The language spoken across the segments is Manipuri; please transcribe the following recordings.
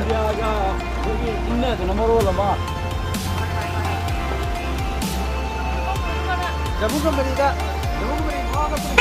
인디아가 여기 있네. 넘어로 올라봐. 자, 무슨말이다. 무슨말이 뭐하겠어?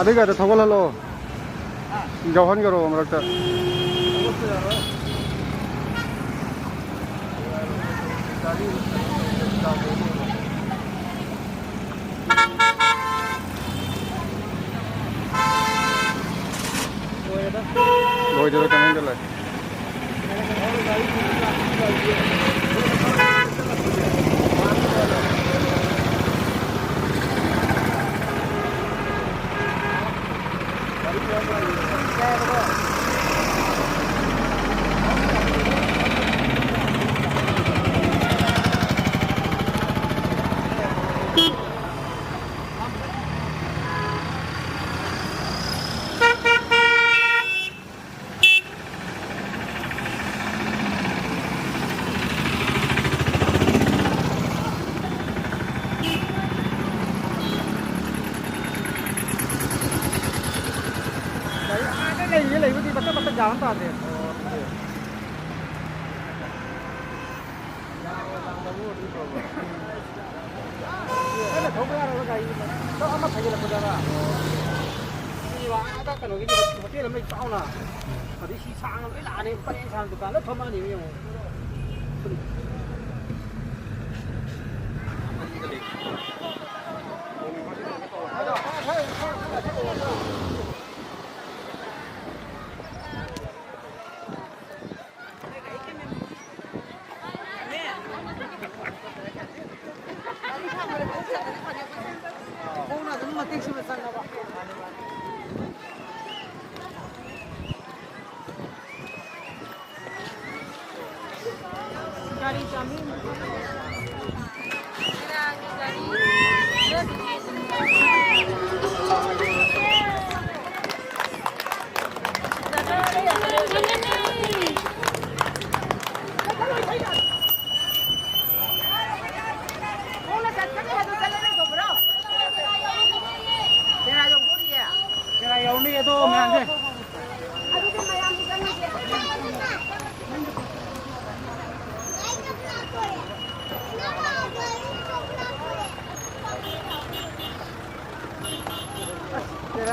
아들가 더 걸러로 이제 환경으로 말할때 rồi giờ cái này lại cái này với gì bắt bắt giảm toàn rồi. cái là không có đâu cái đó mà thấy là có ra. đi vào đã cái gì mà cái là mấy sao là mà đi xí sang cái là này phải sang được cả lớp thơm anh nhiều.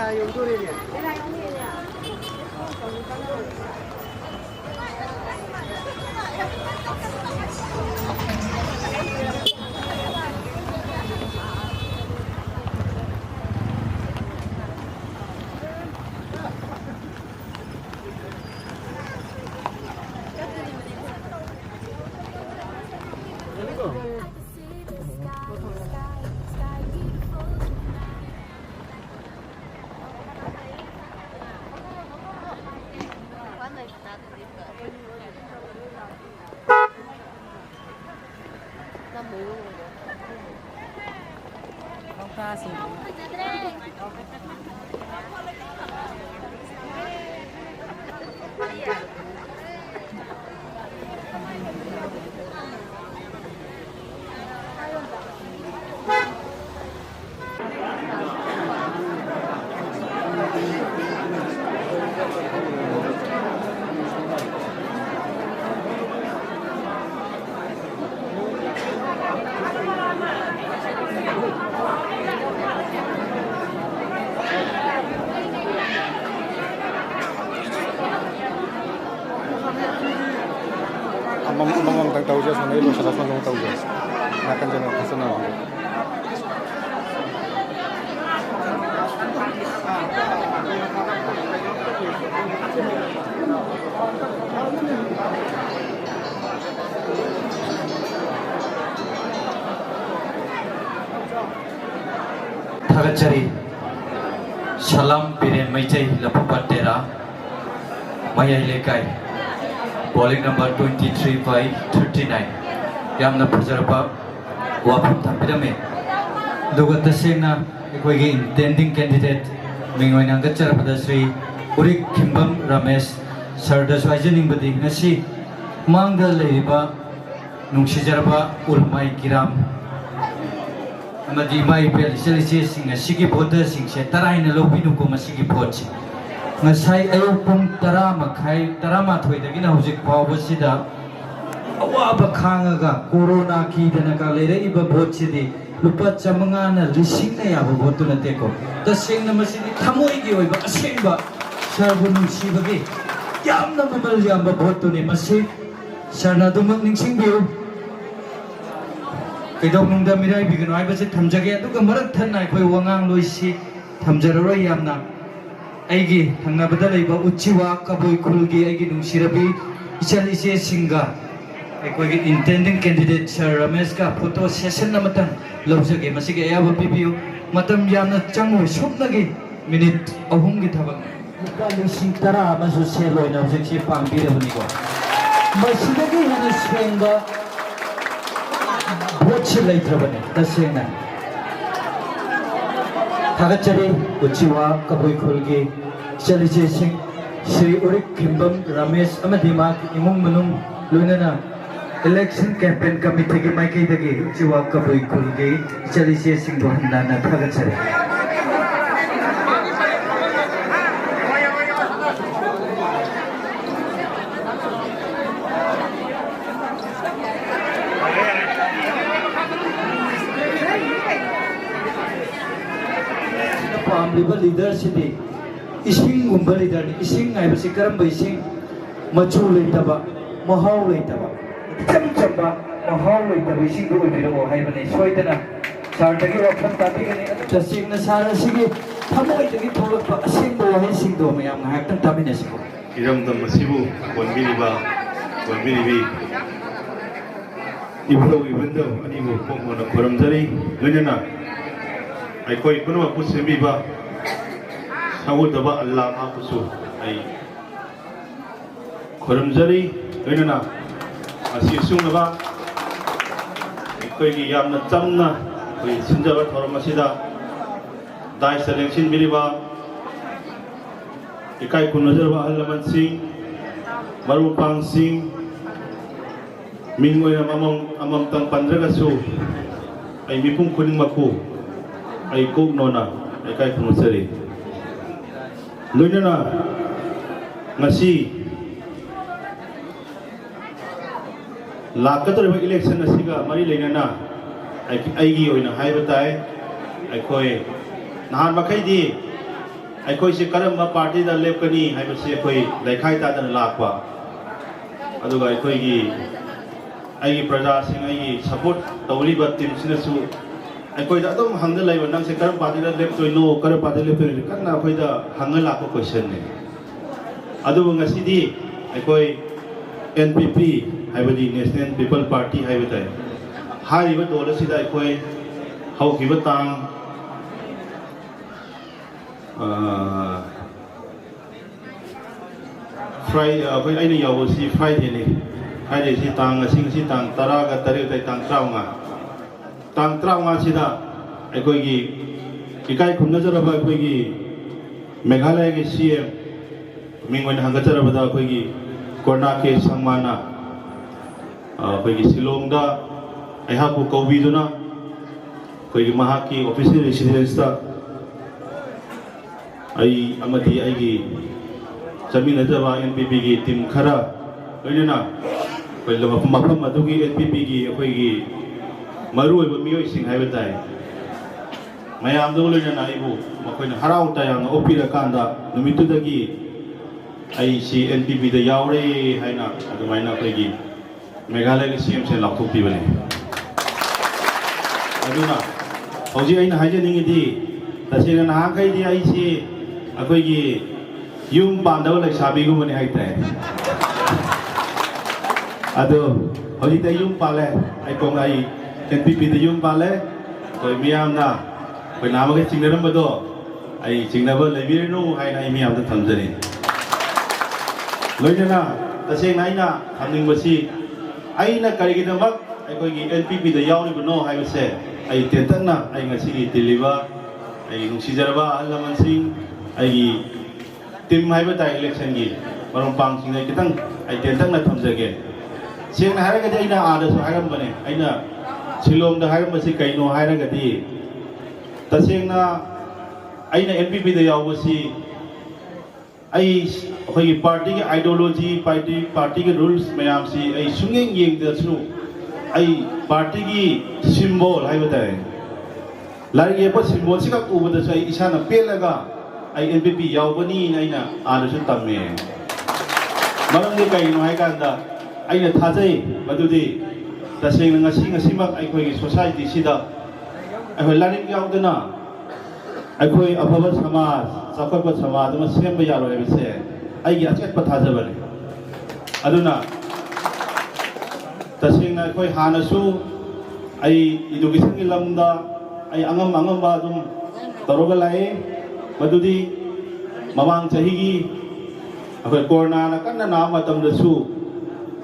Yung tuloy niya. Amang tag tawja sa nilo sa kasang ng tawja. Nakan dyan ang kasana. Thagachari Salam Piren Maichai Lapupatera Mayai Lekai Bowling number 23 by 39 Yamna Pujarapa Wapam Tapidame Dugata Sena Equigi intending candidate Mingwin Angachara Sri Urik Kimbam Ramesh Sardas Wajaning Badi Nasi Manga Leiba Nungshijaraba Urmai Kiram Amadi Mai Pel Selisi Sing Sigi Boda Sing Setarain Lobinu Kuma Sigi Pochi Ngasai Ayo Pung Tarama Kai Tarama Twidagina Huzik Pawasida Awaba Kangaga Corona Ki Danaka Lere Iba Bochidi Lupa Chamangana Lisina Yaba Botuna Teko The Sing Namasidi Tamoigi Oba Asimba Sarbunum Shibagi Yamna Mamal Yamba Botuni Masi Sarna Dumak Ning Biu Kidong nung damiray bigyan ay basta thamjage adu ka marak than nai khoi wangang loisi thamjararo yamna aigi thangnabada leiba uchiwa kaboi khulgi aigi nungsirabi ichali se singa ekoi intending candidate Sir Ramesh ka photo session namatang lobjage masige ayaba pipiu matam yamna changoi sopnagi minute ahum gi thabak lising tara amasu seloi na hojik pambirabani ko masidagi hana swenga Bochi Laitrabane, Tasena Thagachari, Uchiwa, Kabui Kulgi, Shalije Singh, Sri Urik Kimbam, Ramesh Amadima, Imum Manum, Lunana, Election Campaign Committee, Mikey Dagi, Uchiwa, Kabui Kulgi, Shalije Singh Bohandana, Thagachari. Leader city ising gumba leader ising ai basi karam bai sing machu leitaba mahau leitaba cham chamba mahau leitaba ising do biro hai bane soidana sartagi option tapi gani tasing na sara sige thamoi tagi tholak ba asing bo hai sing do mayam ngak tan tamine sibo iram dam masibu bonbiriba bonbiribi ibendo ani bo pongona koramjari ganana ai koi kuno ku semiba Sawudaba Allah Mahakusu ay Koramjari Ganana Asisungaba Ikoy Yamna Tamna Sinjaba Toramasida Dai Selection Biriba Ikai Kunajarba Alaman Singh Marupang Singh Mingoy Amam Tang Pandragasu ay Mipung Kuning Maku ay Kog Nona Ikai Kunajarri Lunana ngasi lakatore election asiga mari leinana aigi oina haiba tai aikoi nahan makai di aikoi se karamba party da lepkani haiba se koi laikhai ta dan lakwa aduga aikoi gi aigi praja sing aigi support tawriba team sinasu aikoi da dom hangda laiba nang se karam party da leptoi no karam party leptoi kanna akoi da hangal lakwa question ne adu ngasi di aikoi NPP haibadi National People Party haibatai ꯍꯥꯏꯔꯤꯕ ꯗꯣꯜ ꯑꯁꯤꯗ ꯑꯩꯈꯣꯏ ꯍꯧꯈꯤꯕ ꯇꯥꯡ ꯑꯩꯈꯣꯏ ꯑꯩꯅ ꯌꯥꯎꯕꯁꯤ ꯐ꯭ꯔꯥꯏꯗꯦꯅꯤ ꯐ꯭ꯔꯥꯏꯗꯦꯁꯤ ꯉꯁꯤ ꯇꯥꯡ 13 ꯇꯥꯡ 15 ꯁꯤꯗ ꯑꯩꯈꯣꯏꯒꯤ ꯏꯀꯥꯏ ꯈꯨꯝꯅꯖꯔꯕ ꯑꯩꯈꯣꯏꯒꯤ ꯃꯦꯘꯥꯂꯌꯥꯒꯤ CM ꯃꯤꯡ ꯑꯣꯏꯅ ꯍꯪꯒꯠꯆꯔꯕꯗ ꯑꯩꯈꯣꯏꯒꯤ ꯀꯣꯔꯅꯥ ꯀꯦ ꯁꯪꯃꯥꯅ ꯑꯩꯈꯣꯏꯒꯤ ꯁꯤꯂꯣꯡꯗ ꯑꯩꯍꯥꯛꯄꯨ ꯀꯧꯕꯤꯗꯨꯅ ꯑꯩꯈꯣꯏꯒꯤ ꯃꯍꯥꯛꯀꯤ ꯑꯣꯐꯤꯁꯤꯌꯦꯜ ꯔꯦꯁꯤꯗꯦꯟꯁꯇ ꯑꯩ ꯑꯃꯗꯤ ꯑꯩꯒꯤ ꯆꯠꯃꯤꯟꯅꯖꯕ NPPꯒꯤ ꯇꯤꯝ ꯈꯔ ꯂꯣꯏꯅꯅ ꯑꯩꯈꯣꯏ ꯃꯐꯝ ꯑꯗꯨꯒꯤ NPPꯒꯤ ꯑꯩꯈꯣꯏꯒꯤ ꯃꯔꯨꯑꯣꯏꯕ ꯃꯤꯑꯣꯏꯁꯤꯡ ꯍꯥꯏꯕ ꯇꯥꯏ ꯃꯌꯥꯝꯗꯨꯒ ꯂꯣꯏꯅꯅ ꯑꯩꯕꯨ ꯃꯈꯣꯏꯅ ꯍꯔꯥꯎ ꯇꯌꯥꯝꯅ ꯑꯣꯛꯄꯤꯔꯀꯥꯟꯗ ꯅꯨꯃꯤꯠꯇꯨꯗꯒꯤ ꯑꯩꯁꯤ NPPꯗ ꯌꯥꯎꯔꯦ ꯍꯥꯏꯅ ꯑꯗꯨꯃꯥꯏꯅ ꯑꯩꯈꯣꯏꯒꯤ ꯃꯦꯘꯥꯂꯌꯥꯒꯤ CMꯁꯦ ꯂꯥꯎꯊꯣꯛꯄꯤꯕꯅꯤ ꯑꯗꯨꯅ ꯍꯧꯖꯤꯛ ꯑꯩꯅ ꯍꯥꯏꯖꯅꯤꯡꯉꯤꯗꯤ तसेंना नहाखैदी अइसी अखोइगी यूम पांदव लैसाबीगुमनि हाइताय अदो हजिते यूम पाले आइकोंग आई NPP द यूम पाले कोइ मियामना कोइ नामगे चिंगरमबदो आई चिंगनब लैबिरनु हाइना आई मियामदा थमजनि लोइना तसेंना आइना थमनिंगबसि आइना करिगिदमक अखोइगी NPP द यावरिबनो हाइबसे आई तेतना आई ngasiगी दिलिबा आई नुसिजरबा अलमनसिंग आई टीम हाइबा ताइ इलेक्शन गी मरमपांग सिंग कितंग आई तेतना थमजगे सेंगना हारगदि आइना आदसु हारमबने आइना शिलोंग द हारमबसि कैनो हारगदि तसेंगना आइना NPP द यावबसि आई अखोइगी पार्टी की आइडियोलॉजी पार्टी के रूल्स मयामसि आई सुंगेंग येंगदसु आई पार्टी की सिंबल हाइबा ताइ लाइक ये सिंबल से उबदसु आई इसाना पेलगा आई NPP यावबनी आइना आदसु तम्मे मरमदि कैनो हाइकांदा आइना थाजै मदुदि तसेंगना ngasi अखोइगी सोसाइटी सिदा अखोइ लारिक यावदना अखोइ अफबा समाज चाखपा समाज मा सेमबा यारो हाइबसे आइगी अचेतपा थाजबने अदुना तसेंगना अखोइ हानसु आई एजुकेशन की लमदा आई अंगम अदुम तरोगा लाए मदुदी ममांग चहिगी अखोइ कोरोना ना कन्ना ना मतमदसु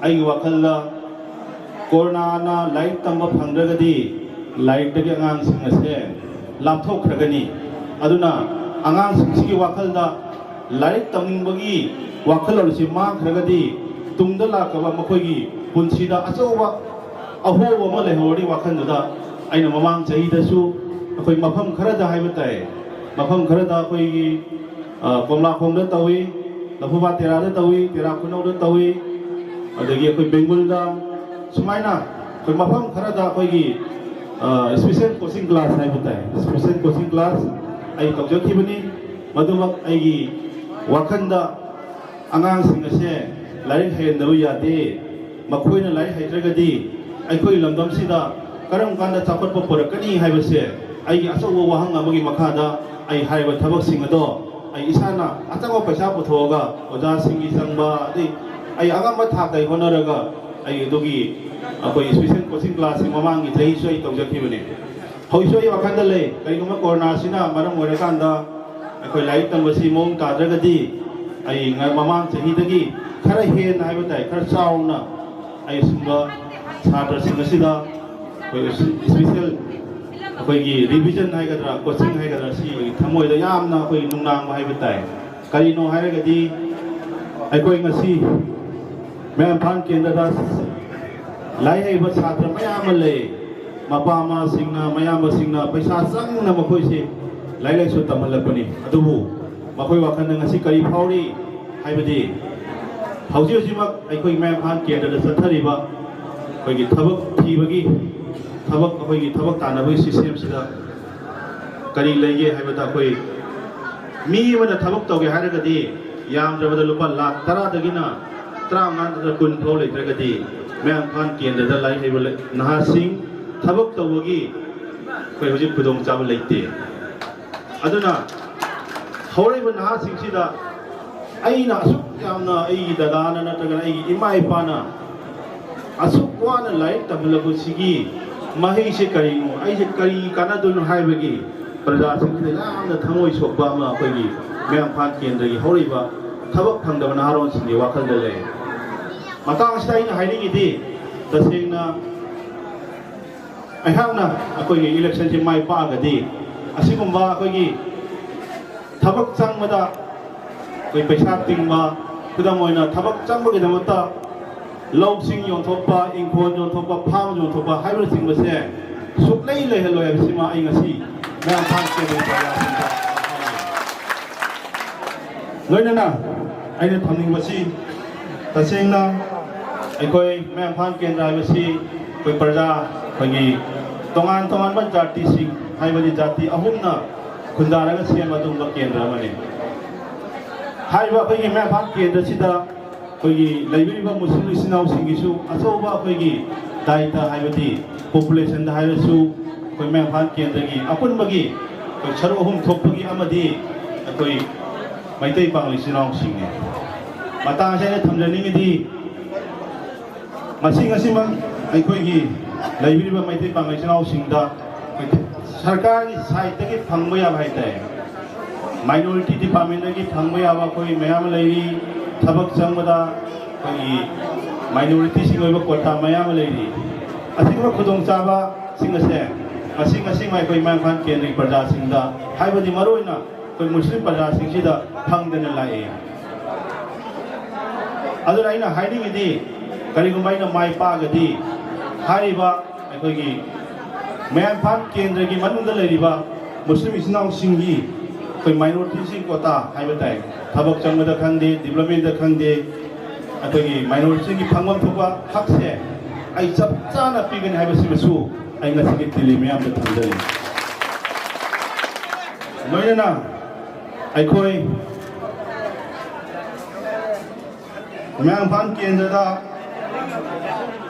आई वखलला कोरोना ना लाइट तंबा फंगदगदी लाइट दगे अंगांग सिंगसे लामथोखरगनी अदुना अंगांग सिंगसी वखलदा लाइट तमनिंगबगी वखल अरुसि मांखरगदी तुंगदा लाकबा मखोइगी पुनसिदा अचौबा अहोब अमा लेहोरी वखलदा आइना ममांग चहिदसु अखोइ मफम खरदा हाइबा ताइ मफम खरदा अखोइगी कोमलाखोंगदा तवी लफुबा तेरादा तवी तेरा खुनौदा तवी अदगी अखोइ बेंगुलदा सुमाइना अखोइ मफम खरदा अखोइगी स्पेशल कोचिंग क्लास हाइबा ताइ स्पेशल कोचिंग क्लास आई तौजखिबनी मदुमक आइगी वखंदा अंगांग सिंगसे लाइक हेंदबु यादे मखोइना लाइक हैद्रगदी अखोइ लमदमसिदा करम कांदा चापटपा पुरकनी हाइबसे आइगी अचौबा वहंग अमगी मखादा आई हाइबा थबक सिंगदो आई इसाना अचौबा पैसा पुथोगा ओजा सिंगी संगबा दे आई अगम थाकै होनरगा आई दोगी अखोइ स्पेशल कोचिंग क्लास ममांगी थै सोइ तौजखिबने हौसोइ वखंदा ले करिगुमा कोरोना सिना मरम ओरकांदा अखोइ लाइक तंबसि मोंग ताद्रगदी आई ममांग चहिदगी खरा हेन हाइबा ताइ खरा चाउना आई सुंबा छात्र सिंगसिदा स्पेशल अखोइगी रिविजन हाइगद्रा कोचिंग हाइगद्रा सी थमोइदा यामना अखोइ नुंगनांग हाइबा ताइ करिनो हाइरगदी अखोइ ngasi मैम फान केंद्रदा लाई हाइबा छात्र मयाम ले मपामा सिंगना मयाम सिंगना पैसा संगना मखोइसे लाई लाइसु तमहलपनि अदुबु मखोइ वाखन ngasi करि फाउरी हाइबदि हौजि हौजिमक अखोइ मैम फान केंद्रदा चथरिबा अखोइगी थबक थीबगी थबक अखोइगी थबक तानबगी सिस्टम सिदा करि लेगे हाइबदा अखोइ मी मना थबक तौगे हारगदि यामद्रबदा लुपा लाख 10 दगिना 35 कुन फौ लेत्रगदि मैम फान केंद्रदा लाई हाइबा नहासिंग थबक तौबगी अखोइ हौजि खुदोंग चाबा लेते अदुना हौरैबा नहासिंग सिदा अइना असुक यामना अइगी दादाना नत्रगना अइगी इमा इपाना असुक वाना लाइक तमलबुसिगी ꯃꯍꯩꯁꯦ ꯀꯔꯤꯅꯣ ꯑꯩꯁꯦ ꯀꯔꯤ ꯀꯥꯟꯅꯗꯣꯏꯅꯣ ꯍꯥꯏꯕꯒꯤ ꯄ꯭ꯔꯖꯥꯁꯤꯡꯁꯤꯗ ꯌꯥꯝꯅ ꯊꯃꯣꯏ ꯁꯣꯛꯄ ꯑꯃ ꯑꯩꯈꯣꯏꯒꯤ ꯃꯌꯥꯡꯐꯥꯟ ꯀꯦꯟꯗ꯭ꯔꯒꯤ ꯍꯧꯔꯤꯕ ꯊꯕꯛ ꯐꯪꯗꯕ ꯅꯍꯥꯔꯣꯟꯁꯤꯡꯒꯤ ꯋꯥꯈꯜꯗ ꯂꯩ ꯃꯇꯥꯡ ꯑꯁꯤꯗ ꯑꯩꯅ ꯍꯥꯏꯅꯤꯡꯉꯤꯗꯤ ꯇꯁꯦꯡꯅ ꯑꯩꯍꯥꯛꯅ ꯑꯩꯈꯣꯏꯒꯤ ꯏꯂꯦꯛꯁꯟꯁꯤ ꯃꯥꯏ ꯄꯥꯛꯑꯒꯗꯤ ꯑꯁꯤꯒꯨꯝꯕ ꯑꯩꯈꯣꯏꯒꯤ ꯊꯕꯛ ꯆꯪꯕꯗ ꯑꯩꯈꯣꯏ ꯄꯩꯁꯥ ꯇꯤꯡꯕ ꯈꯨꯗꯝ ꯑꯣꯏꯅ ꯊꯕꯛ ꯆꯪꯕꯒꯤꯗꯃꯛꯇ ꯂꯧꯁꯤꯡ ꯌꯣꯟꯊꯣꯛꯄ ꯏꯪꯈꯣꯜ ꯌꯣꯟꯊꯣꯛꯄ ꯐꯥꯝ ꯌꯣꯟꯊꯣꯛꯄ ꯍꯥꯏꯕꯅꯆꯤꯡꯕꯁꯦ ꯁꯨꯛꯂꯩ ꯂꯩꯍꯜꯂꯣꯏ ꯍꯥꯏꯕꯁꯤꯃ ꯑꯩ ꯉꯁꯤ ꯃꯌꯥꯡꯐꯥꯟ ꯀꯦꯟꯗ꯭ꯔꯒꯤ ꯄ꯭ꯔꯖꯥꯁꯤꯡꯗ ꯂꯣꯏꯅꯅ ꯑꯩꯅ ꯊꯝꯅꯤꯡꯕꯁꯤ ꯇꯁꯦꯡꯅ ꯑꯩꯈꯣꯏ ꯃꯌꯥꯡꯐꯥꯟ ꯀꯦꯟꯗ꯭ꯔ ꯍꯥꯏꯕꯁꯤ ꯑꯩꯈꯣꯏ ꯄ꯭ꯔꯖꯥ ꯑꯩꯈꯣꯏꯒꯤ ꯇꯣꯉꯥꯟ ꯇꯣꯉꯥꯟꯕ ꯖꯥꯇꯤꯁꯤꯡ ꯍꯥꯏꯕꯗꯤ ꯖꯥꯇꯤ ꯑꯍꯨꯝꯅ ꯈꯨꯟꯗꯥꯔꯒ ꯁꯦꯝꯕ ꯑꯗꯨꯒꯨꯝꯕ ꯀꯦꯟꯗ꯭ꯔ ꯑꯃꯅꯤ ꯍꯥꯏꯔꯤꯕ ꯑꯩꯈꯣꯏꯒꯤ ꯃꯌꯥꯡꯐꯥꯟ ꯀꯦꯟꯗ꯭ꯔꯁꯤꯗ ꯑꯩꯈꯣꯏꯒꯤ ꯂꯩꯕꯤꯔꯤꯕ ꯃꯨꯁꯂꯤꯝ ꯏꯆꯤꯟ ꯏꯅꯥꯎꯁꯤꯡꯒꯤꯁꯨ ꯑꯆꯧꯕ ꯑꯩꯈꯣꯏꯒꯤ ꯗꯥꯏꯇ ꯍꯥꯏꯕꯗꯤ ꯄꯣꯄꯨꯂꯦꯁꯟꯗ ꯍꯥꯏꯔꯁꯨ ꯑꯩꯈꯣꯏ ꯃꯌꯥꯡꯐꯥꯟ ꯀꯦꯟꯗ꯭ꯔꯒꯤ ꯑꯄꯨꯟꯕꯒꯤ ꯑꯩꯈꯣꯏ ꯁꯔꯨꯛ ꯑꯍꯨꯝ ꯊꯣꯛꯄꯒꯤ ꯑꯃꯗꯤ ꯑꯩꯈꯣꯏ ꯃꯩꯇꯩ ꯄꯥꯉꯜ ꯏꯆꯤꯟ ꯏꯅꯥꯎꯁꯤꯡꯅꯤ ꯃꯇꯥꯡ ꯑꯁꯤ ꯑꯩꯅ ꯊꯝꯖꯅꯤꯡꯉꯤꯗꯤ ꯉꯁꯤꯃꯛ ꯑꯩꯈꯣꯏꯒꯤ ꯂꯩꯕꯤꯔꯤꯕ ꯃꯩꯇꯩ ꯄꯥꯉꯜ ꯏꯆꯤꯟ ꯏꯅꯥꯎꯁꯤꯡꯗ ꯁꯔꯀꯥꯔꯒꯤ ꯁꯥꯏꯠꯇꯒꯤ ꯐꯪꯕ ꯌꯥꯕ ꯍꯥꯏꯇꯥꯔꯦ ꯃꯥꯏꯅꯣꯔꯤꯇꯤ ꯗꯤꯄꯥꯔꯠꯃꯦꯟꯇꯒꯤ ꯐꯪꯕ ꯌꯥꯕ ꯑꯩꯈꯣꯏ ꯃꯌꯥꯝ ꯂꯩꯔꯤ ꯊꯕꯛ ꯆꯪꯕꯗ ꯑꯩꯈꯣꯏꯒꯤ ꯃꯥꯏꯅꯣꯔꯤꯇꯤꯁꯤꯡ ꯑꯣꯏꯕ ꯀꯣꯇꯥ ꯃꯌꯥꯝ ꯑꯃ ꯂꯩꯔꯤ ꯑꯁꯤꯒꯨꯝꯕ ꯈꯨꯗꯣꯡꯆꯥꯕꯁꯤꯡ ꯑꯁꯦ ꯉꯁꯤꯃꯛ ꯑꯩꯈꯣꯏ ꯃꯌꯥꯡꯐꯥꯟ ꯀꯦꯟꯗ꯭ꯔꯒꯤ ꯄ꯭ꯔꯖꯥꯁꯤꯡꯗ ꯍꯥꯏꯕꯗꯤ ꯃꯔꯨꯑꯣꯏꯅ ꯑꯩꯈꯣꯏ ꯃꯨꯁꯂꯤꯝ ꯄ꯭ꯔꯖꯥꯁꯤꯡꯁꯤꯗ ꯐꯪꯗꯅ ꯂꯥꯛꯑꯦ ꯑꯗꯨꯅ ꯑꯩꯅ ꯍꯥꯏꯅꯤꯡꯉꯤꯗꯤ ꯀꯔꯤꯒꯨꯝꯕ ꯑꯩꯅ ꯃꯥꯏ ꯄꯥꯛꯑꯒꯗꯤ ꯍꯥꯏꯔꯤꯕ ꯑꯩꯈꯣꯏꯒꯤ ꯃꯌꯥꯡꯐꯥꯟ ꯀꯦꯟꯗ꯭ꯔꯒꯤ ꯃꯅꯨꯡꯗ ꯂꯩꯔꯤꯕ ꯃꯨꯁꯂꯤꯝ ꯏꯆꯤꯟ ꯏꯅꯥꯎꯁꯤꯡꯒꯤ ꯑꯩꯈꯣꯏ ꯃꯥꯏꯅꯣꯔꯤꯇꯤꯁꯤꯡ ꯀꯣꯇꯥ ꯍꯥꯏꯕ ꯇꯥꯏ ꯊꯕꯛ ꯆꯪꯕꯗ ꯈꯪꯗꯦ ꯗꯤꯕ꯭ꯂꯞꯃꯦꯟꯇ ꯈꯪꯗꯦ ꯑꯩꯈꯣꯏꯒꯤ ꯃꯥꯏꯅꯣꯔꯤꯇꯤꯒꯤ ꯐꯪꯐꯝ ꯊꯣꯛꯄ ꯍꯛꯁꯦ ꯑꯩ ꯆꯞ ꯆꯥꯅ ꯄꯤꯒꯅꯤ ꯍꯥꯏꯕꯁꯤꯃꯁꯨ ꯑꯩ ꯉꯁꯤꯒꯤ ꯇꯤꯂꯤ ꯃꯌꯥꯝꯗ ꯊꯝꯖꯔꯤ ꯂꯣꯏꯅꯅ ꯑꯩꯈꯣꯏ ꯃꯌꯥꯡꯐꯥꯟ ꯀꯦꯟꯗ꯭ꯔꯗ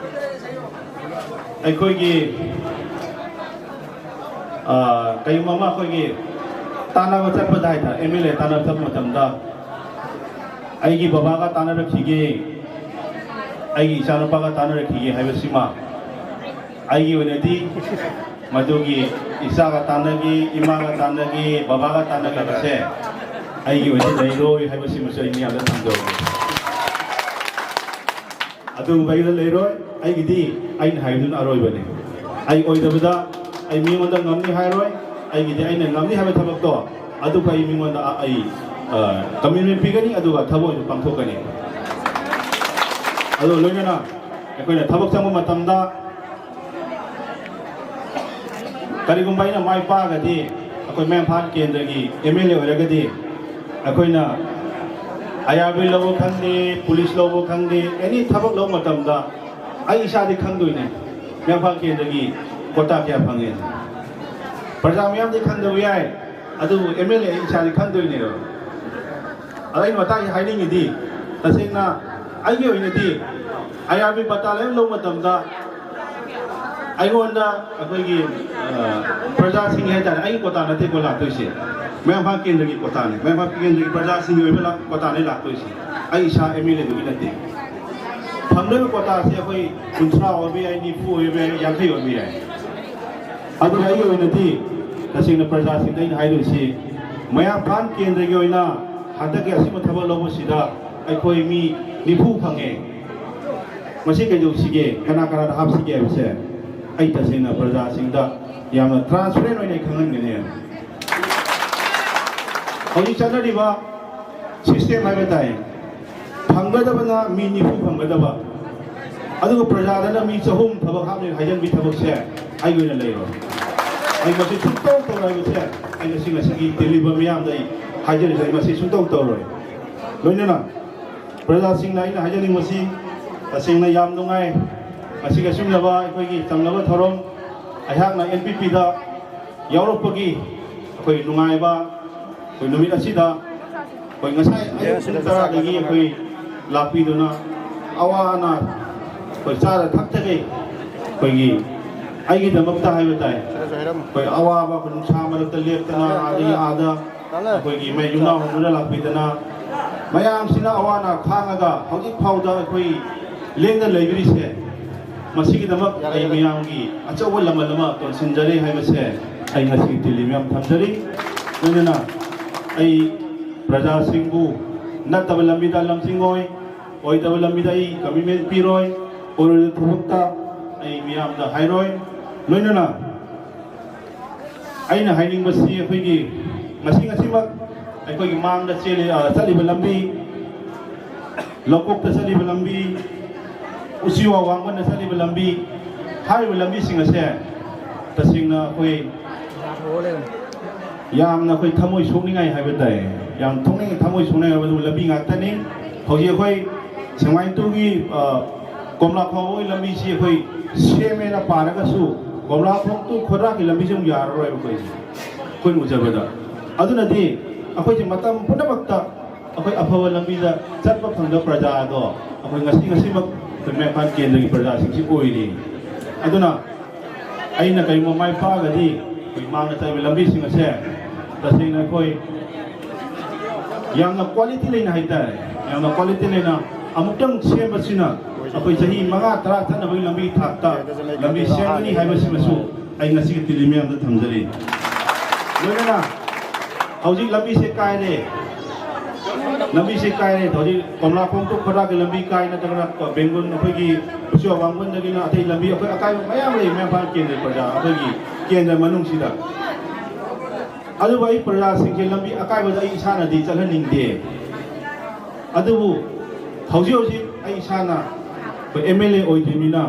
ꯑꯩꯈꯣꯏꯒꯤ ꯀꯩꯒꯨꯝꯕ ꯑꯃ ꯑꯩꯈꯣꯏꯒꯤ ꯇꯥꯟꯅꯕ ꯆꯠꯄꯗ ꯍꯥꯏꯇꯥꯔꯦ MLA ꯇꯥꯟꯅꯕ ꯆꯠꯄ ꯃꯇꯝꯗ ꯑꯩꯒꯤ ꯕꯕꯥꯒ ꯇꯥꯟꯅꯔꯛꯈꯤꯒꯦ ꯑꯩꯒꯤ ꯏꯆꯥꯅꯨꯄꯥꯒ ꯇꯥꯟꯅꯔꯛꯈꯤꯒꯦ ꯍꯥꯏꯕꯁꯤꯃ ꯑꯩꯒꯤ ꯑꯣꯏꯅꯗꯤ ꯃꯗꯨꯒꯤ ꯏꯆꯥꯒ ꯇꯥꯟꯅꯒꯤ ꯏꯃꯥꯒ ꯇꯥꯟꯅꯒꯤ ꯕꯕꯥꯒ ꯇꯥꯟꯅꯒꯕꯁꯦ ꯑꯩꯒꯤ ꯑꯣꯏꯅ ꯂꯩꯔꯣꯏ ꯍꯥꯏꯕꯁꯤꯃꯁꯨ ꯑꯩ ꯃꯤꯌꯥꯝꯗ ꯊꯝꯖꯧꯒꯦ ꯑꯗꯨꯒꯨꯝꯕ ꯑꯩꯒꯤꯗ ꯂꯩꯔꯣꯏ ꯑꯩꯒꯤꯗꯤ ꯑꯩꯅ ꯍꯥꯏꯕꯗꯨꯅ ꯑꯔꯣꯏꯕꯅꯤ ꯑꯩ ꯑꯣꯏꯗꯕꯗ ꯑꯩ ꯃꯤꯉꯣꯟꯗ ꯉꯝꯅꯤ ꯍꯥꯏꯔꯣꯏ ꯑꯩꯒꯤꯗꯤ ꯑꯩꯅ ꯉꯝꯅꯤ ꯍꯥꯏꯕ ꯊꯕꯛꯇꯣ ꯑꯗꯨꯒ ꯑꯩ ꯃꯤꯉꯣꯟꯗ ꯑꯩ ꯀꯃꯤꯠꯃꯦꯟ ꯄꯤꯒꯅꯤ ꯑꯗꯨꯒ ꯊꯕꯛ ꯑꯣꯏꯅ ꯄꯥꯡꯊꯣꯛꯀꯅꯤ ꯑꯗꯨ ꯂꯣꯏꯅꯅ ꯑꯩꯈꯣꯏꯅ ꯊꯕꯛ ꯆꯪꯕ ꯃꯇꯝꯗ ꯀꯔꯤꯒꯨꯝꯕ ꯑꯩꯅ ꯃꯥꯏ ꯄꯥꯛꯑꯒꯗꯤ ꯑꯩꯈꯣꯏ ꯃꯌꯥꯡꯐꯥꯟ ꯀꯦꯟꯗ꯭ꯔꯒꯤ MLA ꯑꯣꯏꯔꯒꯗꯤ ꯑꯩꯈꯣꯏꯅ IRB ꯂꯧꯕ ꯈꯪꯗꯦ ꯄꯨꯂꯤꯁ ꯂꯧꯕ ꯈꯪꯗꯦ ꯑꯦꯅꯤ ꯊꯕꯛ ꯂꯧꯕ ꯃꯇꯝꯗ ꯑꯩ ꯏꯁꯥꯗꯤ ꯈꯪꯗꯣꯏꯅꯦ ꯃꯌꯥꯡꯐꯥꯟ ꯀꯦꯟꯗ꯭ꯔꯒꯤ ꯀꯣꯇꯥ ꯀꯌꯥ ꯐꯪꯉꯦ ꯄ꯭ꯔꯖꯥ ꯃꯌꯥꯝꯗꯤ ꯈꯪꯗꯕ ꯌꯥꯏ ꯑꯗꯨꯕꯨ MLA ꯑꯩ ꯏꯁꯥꯗꯤ ꯈꯪꯗꯣꯏꯅꯦꯕ ꯑꯗ ꯑꯩꯅ ꯃꯇꯥꯡꯁꯤ ꯍꯥꯏꯅꯤꯡꯉꯤꯗꯤ ꯇꯁꯦꯡꯅ ꯑꯩꯒꯤ ꯑꯣꯏꯅꯗꯤ IRB ꯕꯇꯥꯂꯤꯌꯟ ꯂꯧꯕ ꯃꯇꯝꯗ ꯑꯩꯉꯣꯟꯗ ꯑꯩꯈꯣꯏꯒꯤ ꯄ꯭ꯔꯖꯥꯁꯤꯡ ꯍꯥꯏꯇꯥꯔꯦ ꯑꯩꯒꯤ ꯀꯣꯇꯥ ꯅꯠꯇꯦꯀꯣ ꯂꯥꯛꯇꯣꯏꯁꯦ ꯃꯌꯥꯡꯐꯥꯟ ꯀꯦꯟꯗ꯭ꯔꯒꯤ ꯀꯣꯇꯥꯅꯤ ꯃꯌꯥꯡꯐꯥꯟ ꯀꯦꯟꯗ꯭ꯔꯒꯤ ꯄ꯭ꯔꯖꯥꯁꯤꯡꯒꯤ ꯑꯣꯏꯕ ꯀꯣꯇꯥꯅꯤ ꯂꯥꯛꯇꯣꯏꯁꯦ ꯑꯩ ꯏꯁꯥ MLAꯗꯨꯒꯤ ꯅꯠꯇꯦ ꯐꯪꯗꯣꯏꯕ ꯀꯣꯇꯥꯁꯤ ꯑꯩꯈꯣꯏ 30 ꯑꯣꯏꯕ ꯌꯥꯏ 90 ꯑꯣꯏꯕ ꯌꯥꯏ 50 ꯑꯣꯏꯕ ꯌꯥꯏ ꯑꯗꯨꯅ ꯑꯩꯒꯤ ꯑꯣꯏꯅꯗꯤ ꯇꯁꯦꯡꯅ ꯄ꯭ꯔꯖꯥꯁꯤꯡꯗ ꯑꯩꯅ ꯍꯥꯏꯗꯣꯏꯁꯤ ꯃꯌꯥꯡꯐꯥꯟ ꯀꯦꯟꯗ꯭ꯔꯒꯤ ꯑꯣꯏꯅ ꯍꯟꯗꯛꯀꯤ ꯑꯁꯤꯒꯨꯝꯕ ꯊꯕꯛ ꯂꯧꯕꯁꯤꯗ ꯑꯩꯈꯣꯏ ꯃꯤ 90 ꯐꯪꯉꯦ ꯃꯁꯤ ꯀꯩꯗꯧꯁꯤꯒꯦ ꯀꯅꯥꯗ ꯍꯥꯞꯁꯤꯒꯦ ꯍꯥꯏꯕꯁꯦ ꯑꯩ ꯇꯁꯦꯡꯅ ꯄ꯭ꯔꯖꯥꯁꯤꯡꯗ ꯌꯥꯝꯅ ꯇ꯭ꯔꯥꯟꯁꯄꯦꯔꯦꯟ ꯑꯣꯏꯅ ꯈꯪꯍꯟꯒꯅꯤ ꯍꯧꯖꯤꯛ ꯆꯠꯅꯔꯤꯕ ꯁꯤꯁꯇꯦꯝ ꯍꯥꯏꯕ ꯇꯥꯏ ꯐꯪꯒꯗꯕꯅ ꯃꯤ 90 ꯐꯪꯒꯗꯕ ꯑꯗꯨꯒ प्रजादना मी चहुम थबक हामने हाइजन भी थबक से आई गोइना लेरो आई मसे सुंतौ तौराय से आई गसिंग गसिंगी दिल्ली बमियाम दai हाइजन जै मसे सुंतौ तौरोय लोइना प्रजा सिंग लाइन हाइजनिंग मसी तसिंगना याम नुंगाय मसी गसिंग लबा अखोइगी तंगलबा थरोम अहाकना NPP दा यावरपगी अखोइ नुंगायबा अखोइ नुमित असिदा अखोइ ngасai ay tara dagi अखोइ लापिदुना Awana चार थकते अखोगी आईगी दमकता है बताए कोई अवाब नुसा मरत लेपतना आदि आदा अखोगी मैं युना होनुना लापिदना मयाम सिना अवाना खांगा हौजिक फाउदा अखोई लेंदा लेबिरिसे ꯃꯁꯤꯒꯤꯗꯃꯛ ꯑꯩ ꯃꯤꯌꯥꯝꯒꯤ ꯑꯆꯧꯕ ꯂꯃꯟ ꯑꯃ ꯇꯣꯟꯁꯤꯟꯖꯔꯤ ꯍꯥꯏꯕꯁꯦ ꯑꯩ ꯉꯁꯤ ꯇꯤꯜꯂꯤ ꯃꯌꯥꯝ ꯊꯝꯖꯔꯤ ꯂꯣꯏꯅꯅ ꯑꯩ ꯄ꯭ꯔꯖꯥꯁꯤꯡꯕꯨ ꯅꯠꯇꯕ ꯂꯝꯕꯤꯗ ꯂꯝꯖꯤꯡꯉꯣꯏ ꯑꯣꯏꯗꯕ ꯂꯝꯕꯤꯗ ꯑꯩ ꯀꯃꯤꯠꯃꯦꯟ ꯄꯤꯔꯣꯏ ꯑꯣꯏꯔꯣꯏꯗꯕ ꯊꯕꯛꯇ ꯑꯩ ꯃꯤꯌꯥꯝꯗ ꯍꯥꯏꯔꯣꯏ ꯂꯣꯏꯅꯅ ꯑꯩꯅ ꯍꯥꯏꯅꯤꯡꯕꯁꯤ ꯑꯩꯈꯣꯏꯒꯤ ꯉꯁꯤꯃꯛ ꯑꯩꯈꯣꯏꯒꯤ ꯃꯥꯡꯗ ꯆꯠꯂꯤꯕ ꯂꯝꯕꯤ ꯂꯧꯀꯣꯛꯇ ꯆꯠꯂꯤꯕ ꯂꯝꯕꯤ ꯎꯆꯤꯋꯥ ꯋꯥꯡꯕꯟꯗ ꯆꯠꯂꯤꯕ ꯂꯝꯕꯤ ꯍꯥꯏꯔꯤꯕ ꯂꯝꯕꯤꯁꯤꯡ ꯑꯁꯦ ꯇꯁꯦꯡꯅ ꯑꯩꯈꯣꯏ ꯌꯥꯝꯅ ꯑꯩꯈꯣꯏ ꯊꯃꯣꯏ ꯁꯣꯛꯅꯤꯡꯉꯥꯏ ꯍꯥꯏꯕ ꯇꯥꯏ ꯌꯥꯝ ꯊꯃꯣꯏ ꯁꯣꯛꯅꯤꯡꯉꯥꯏ ꯍꯥꯏꯕꯗꯨ ꯂꯝꯕꯤ ꯉꯥꯛꯇꯅꯤ ꯍꯧꯖꯤꯛ ꯑꯩꯈꯣꯏ ꯁꯦꯡꯃꯥꯏꯇꯨꯒꯤ ꯀꯣꯝꯂꯥꯈꯣꯡ ꯂꯝꯕꯤꯁꯤ ꯑꯩꯈꯣꯏ ꯁꯦꯝꯃꯦꯅ ꯄꯥꯔꯒꯁꯨ ꯀꯣꯝꯂꯥꯈꯣꯡ ꯇꯨ ꯈꯣꯗ꯭ꯔꯥꯛꯀꯤ ꯂꯝꯕꯤꯁꯤ ꯑꯃꯨꯛ ꯌꯥꯔꯔꯣꯏꯕ ꯑꯩꯈꯣꯏꯅ ꯎꯖꯕꯗ ꯑꯗꯨꯅꯗꯤ ꯑꯩꯈꯣꯏꯁꯦ ꯃꯇꯝ ꯄꯨꯝꯅꯃꯛꯇ ꯑꯩꯈꯣꯏ ꯑꯐꯕ ꯂꯝꯕꯤꯗ ꯆꯠꯄ ꯐꯪꯗꯕ ꯄ꯭ꯔꯖꯥꯗꯣ ꯑꯩꯈꯣꯏ ꯉꯁꯤꯃꯛ ꯈꯨꯟꯃꯦ ꯏꯝꯐꯥꯜ ꯀꯦꯟꯗ꯭ꯔꯒꯤ ꯄ꯭ꯔꯖꯥꯁꯤꯡꯁꯤ ꯑꯣꯏꯔꯤ ꯑꯗꯨꯅ ꯑꯩꯅ ꯀꯔꯤꯒꯨꯝꯕ ꯃꯥꯏ ꯄꯥꯛꯑꯒꯗꯤ ꯑꯩꯈꯣꯏ ꯃꯥꯡꯗ ꯆꯠꯂꯤꯕ ꯂꯝꯕꯤꯁꯤꯡ ꯑꯁꯦ तसेंना कोई यामना क्वालिटी लेना हाइतारे यामना क्वालिटी लेना अमुक्तंग सेमबसिना अखोई चही मंगा तरा थनबई लंबी थाकता लंबी सेमनी हाइबसिमसु आई ngasi तिलिमियाम द थमजरी लोइना हौजी लंबी से कायरे लंबी से कायरे थोड़ी कमलाखों तो खड़ा के लंबी काय न तगना बेंगुल अखोई उचो वांगुन दगिना अथै लंबी अखोई अकाय मयाम ले मेफा केंद्र प्रजा अखोई केंद्र मनुंगसिदा अदुबाई प्रजा सिंगे लंबी अकाय बदा इसाना दी चलहनिंगदे अदुबु हौजी हौजी आई इसाना एमएलए ओइदिमिना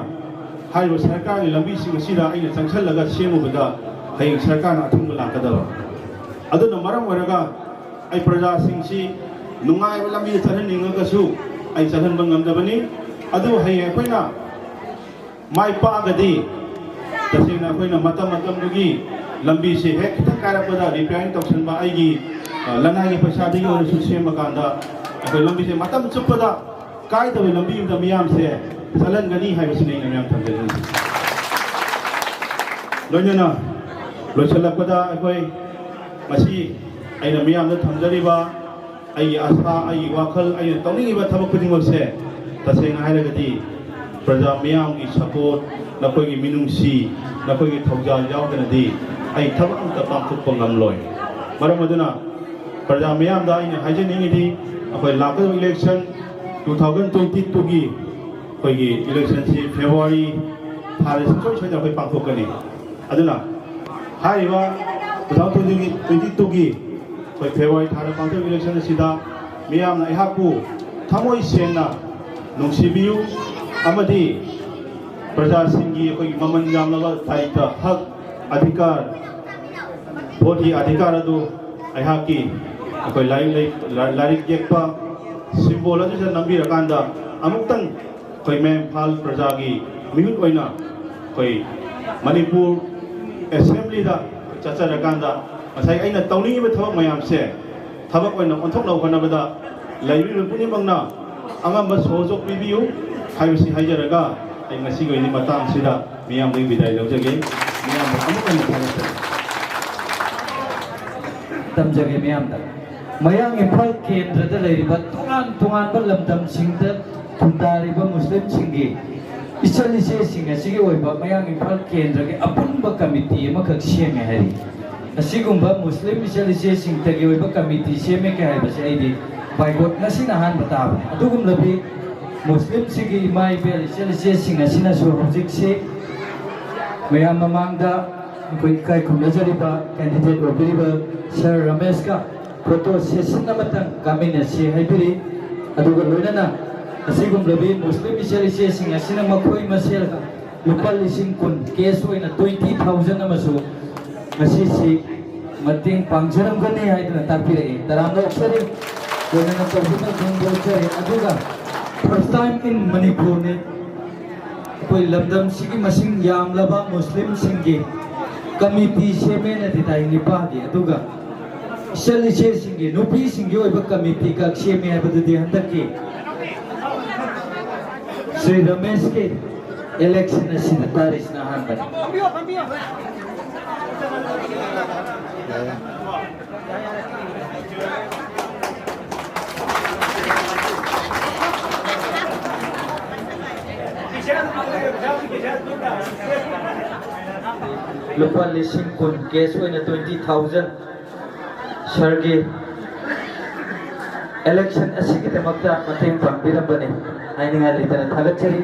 हाइबो सरकार की लंबी सिंग सिदा आइना चंगसलगा सेमुबदा हाइ सरकार अथुंग लाकदबा अदुना मरम वरगा आई प्रजा सिंगसी नुंगाइब लंबी चलहनिंगगसु आई चलहनब ngamdabani अदु हाइ अखोइना माइ पागदी तसेना अखोइना मतम मतमदुगी लंबी से हेक खितंग कारपदा रिपेयरिंग तौसनबा आइगी लनागी पैसादगी ओरसु सेमकांदा अखोइ लंबी से मतम चुपदा कायदबे लंबी द मियाम से चलनगनी हाइबसिने मियाम थमजरी लोइनना लोइसलपदा अखोइ मसी आइना मियाम द थमजरीबा आई आशा आई वाखल आई तौनिंगिबा थबक खुदिंगसे तसेना हाइरगदी प्रजा मियाम की सपोर्ट नखोइगी मिनुंगसी नखोइगी थौजाल यावदनदी आई थबक अमता पांथुकपा ngamloi मरम अदुना प्रजा मियाम दा आइना हाइजनिंगिदी अखोइ लाकदब इलेक्शन 2022 की अखोइगी इलेक्शन से फेब्रुआरी थारे सोय सोय अखोइ पांथुकगनी अदुना हाइबा 2022 की अखोइ फेब्रुआरी थारे पांथुक इलेक्शन सिदा मियाम ना इहाकु थमोइ सेना नुंसिबियु अमदी प्रजा सिंगी अखोइ ममन यामनबा ताइता हक अधिकार वोट की अधिकार अदु अहाकी अखोइ लाइक येक्पा सिंबल अदु नंबी रकांदा अमुक्तंग अखोइ मेंफाल प्रजा की मिहुत ओइना अखोइ मणिपुर असेंबली दा चचरकांदा मसाई आइना तौनिबा थबक मयाम से थबक ओइना ओंथोकलौ खनबदा लाइब्रेरी पुनिमंगना अंगम सोजोक पिबियु हाइबसी हाइजरगा आई ngasi गोइनि मताम सिदा मियाम दै बिदाय लौजगे मियाम अमुकन थानसे तमजगे मियाम दा मयांग इम्फाल केंद्र दा लेरिबा तुंगान बा लमदम सिंग दा थुंदारिबा मुस्लिम सिंगी इचलिसे सिंग असिगे ओइबा मयांग इम्फाल केंद्र के अपुनबा कमिटी अमखक सेमे हारि असिगुंबा मुस्लिम इचलिसे सिंग तगे ओइबा कमिटी सेमे के हाइबसे आइदि बाइगोट नसि नहान बताब अदुगुम लबि मुस्लिम सिंगी इमाइ बेल इचलिसे सिंग असिना सो होजिक से मयाम ममांगदा कोई काय खुमजरिबा कैंडिडेट ओबिरिबा सर रमेश का फोटो सेशन नमतंग कामिना से हाइबिरि अदुगा लोइनाना असिगुम लबि मुस्लिम इचलिसे सिंग असिना मखोइ मसेलगा लुपा लिसिंग कुन केस ओइना 20000 अमसु ngasi si mating pangjaram gani haidna tapire taramno oksari लोइनाना तबुना जोंबोचरे अदुगा फर्स्ट टाइम इन मणिपुर ने कोई लमदम सिगी मसिंग यामलबा मुस्लिम सिंगे कमिटी सेमे न दिताई निपागे अदुगा इचलिसे सिंगे नुपी सिंगे ओइबा कमिटी का सेमे हाबदुदि हंदके श्री रमेश के इलेक्शन सिन तारिस ना हानबा lupa lising kun case oina 20,000 sargi election asigi tamakta mateng pambirambani aininga litana thagachari